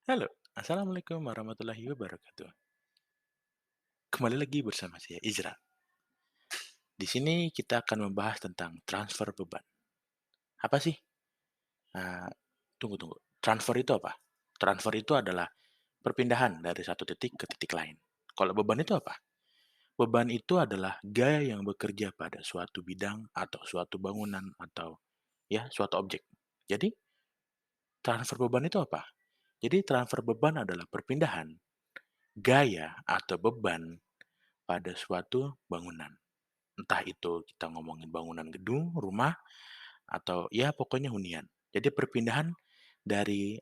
Halo, Assalamualaikum warahmatullahi wabarakatuh. Kembali lagi bersama saya Izra. Di sini kita akan membahas tentang transfer beban. Apa sih? Nah, tunggu. Transfer itu apa? Transfer itu adalah perpindahan dari satu titik ke titik lain. Kalau beban itu apa? Beban itu adalah gaya yang bekerja pada suatu bidang atau suatu bangunan atau ya suatu objek. Jadi transfer beban itu apa? Jadi transfer beban adalah perpindahan gaya atau beban pada suatu bangunan. Entah itu kita ngomongin bangunan gedung, rumah, atau ya pokoknya hunian. Jadi perpindahan dari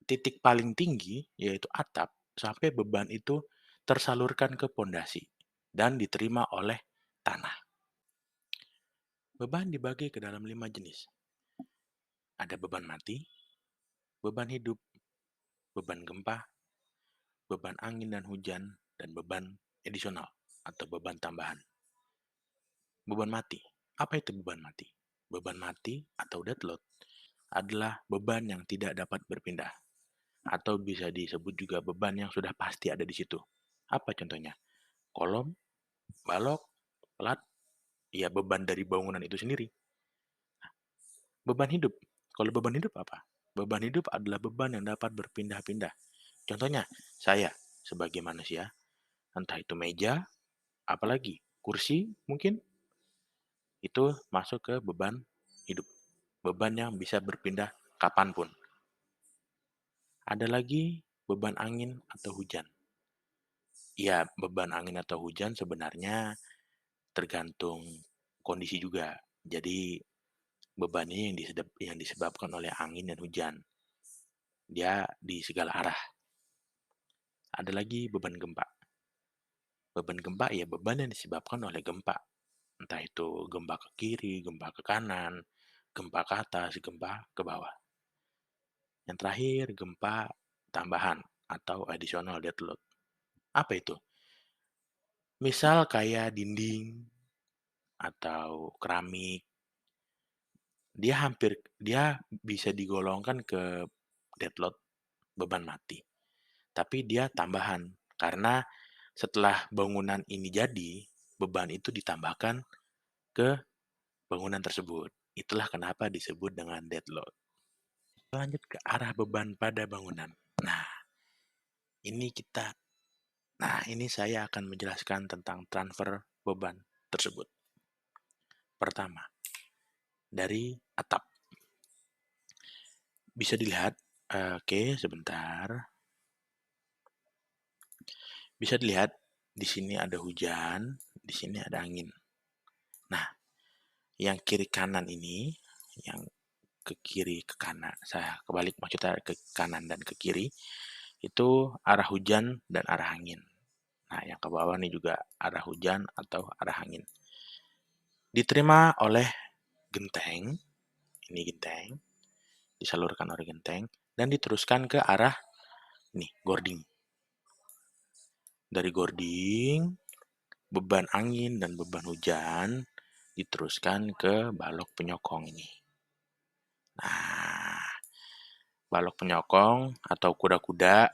titik paling tinggi, yaitu atap, sampai beban itu tersalurkan ke pondasi dan diterima oleh tanah. Beban dibagi ke dalam 5 jenis. Ada beban mati, beban hidup, beban gempa, beban angin dan hujan, dan beban additional atau beban tambahan. Beban mati. Apa itu beban mati? Beban mati atau dead load adalah beban yang tidak dapat berpindah, atau bisa disebut juga beban yang sudah pasti ada di situ. Apa contohnya? Kolom, balok, pelat, ya beban dari bangunan itu sendiri. Beban hidup. Kalau beban hidup apa? Beban hidup adalah beban yang dapat berpindah-pindah. Contohnya, saya sebagai manusia, entah itu meja, apalagi kursi mungkin, itu masuk ke beban hidup. Beban yang bisa berpindah kapanpun. Ada lagi beban angin atau hujan. Ya, beban angin atau hujan sebenarnya tergantung kondisi juga. Jadi beban ini yang disebabkan oleh angin dan hujan. Dia di segala arah. Ada lagi beban gempa. Beban gempa ya beban yang disebabkan oleh gempa. Entah itu gempa ke kiri, gempa ke kanan, gempa ke atas, gempa ke bawah. Yang terakhir gempa tambahan atau additional dead load. Apa itu? Misal kayak dinding atau keramik, dia bisa digolongkan ke dead load, beban mati. Tapi dia tambahan karena setelah bangunan ini jadi, beban itu ditambahkan ke bangunan tersebut. Itulah kenapa disebut dengan dead load. Lanjut ke arah beban pada bangunan. Nah, ini kita ini saya akan menjelaskan tentang transfer beban tersebut. Pertama, dari atap. Bisa dilihat, oke, sebentar. Bisa dilihat di sini ada hujan, di sini ada angin. Nah, yang kiri kanan ini, yang ke kiri ke kanan, saya kebalik maksudnya ke kanan dan ke kiri, itu arah hujan dan arah angin. Nah, yang ke bawah nih juga arah hujan atau arah angin. Diterima oleh genteng, ini genteng, disalurkan oleh genteng, dan diteruskan ke arah nih, gording. Dari gording, beban angin dan beban hujan diteruskan ke balok penyokong ini. Nah, balok penyokong atau kuda-kuda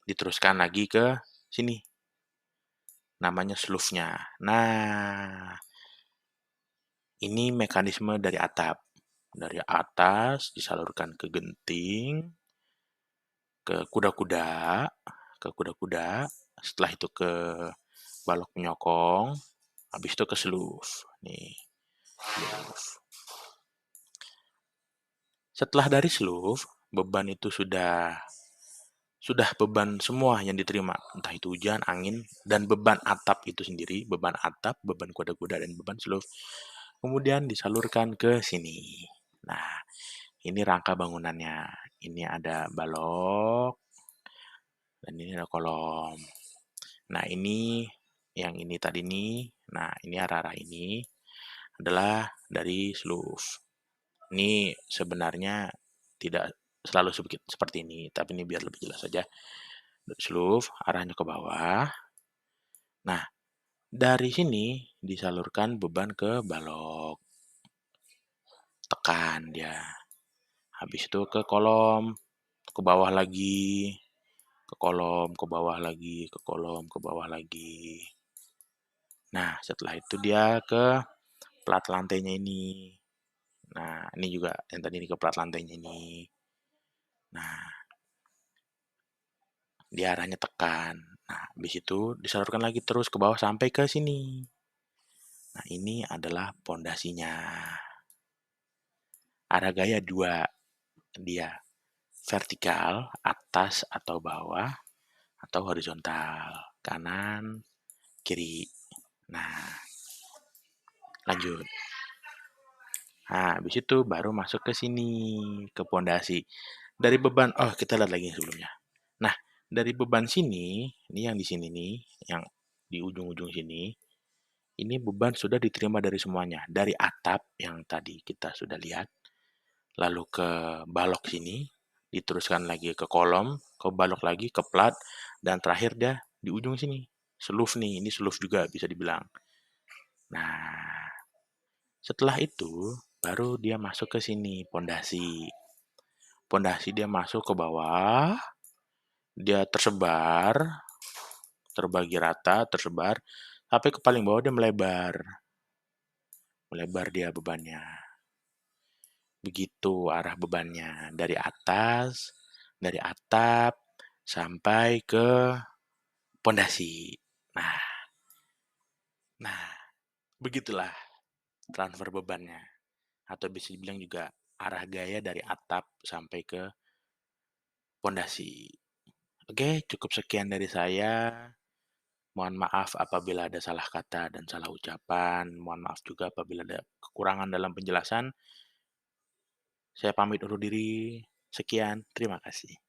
diteruskan lagi ke sini. Namanya slough-nya. Nah, ini mekanisme dari atap. Dari atas disalurkan ke genting, ke kuda-kuda, setelah itu ke balok penyokong, habis itu ke slough. Nih, slough. Setelah dari slough, beban itu sudah beban semua yang diterima, entah itu hujan, angin, dan beban atap itu sendiri, beban atap, beban kuda-kuda, dan beban slough, kemudian disalurkan ke sini. Nah, ini rangka bangunannya. Ini ada balok, dan ini ada kolom. Nah, ini yang ini tadi nih, nah ini arah-arah ini adalah dari slough. Ini sebenarnya tidak selalu seperti ini, tapi ini biar lebih jelas saja. Slough arahnya ke bawah. Nah, dari sini disalurkan beban ke balok. Tekan dia. Habis itu ke kolom. ke bawah lagi, ke kolom, ke bawah lagi, ke kolom, ke bawah lagi. Nah, setelah itu dia ke plat lantainya ini. Nah, ini juga yang tadi ini ke plat lantainya ini. Nah, dia arahnya tekan. Nah, habis itu disalurkan lagi terus ke bawah sampai ke sini. Nah, ini adalah pondasinya. Arah gaya dua, dia vertikal, atas atau bawah, atau horizontal, kanan, kiri. Nah, lanjut. Nah, habis itu baru masuk ke sini, ke pondasi. Dari beban, oh kita lihat lagi sebelumnya. Nah, dari beban sini, ini yang di sini nih, yang di ujung-ujung sini, ini beban sudah diterima dari semuanya. Dari atap yang tadi kita sudah lihat, lalu ke balok sini, diteruskan lagi ke kolom, ke balok lagi, ke plat, dan terakhir dia di ujung sini. Seluf nih, ini seluf juga bisa dibilang. Nah, setelah itu baru dia masuk ke sini, pondasi. Pondasi dia masuk ke bawah, dia tersebar, terbagi rata, tersebar, sampai ke paling bawah dia melebar. Melebar dia bebannya. Begitu arah bebannya dari atas, dari atap sampai ke pondasi. Nah, nah, begitulah transfer bebannya. Atau bisa dibilang juga arah gaya dari atap sampai ke pondasi. Oke, cukup sekian dari saya. Mohon maaf apabila ada salah kata dan salah ucapan. Mohon maaf juga apabila ada kekurangan dalam penjelasan. Saya pamit undur diri. Sekian, terima kasih.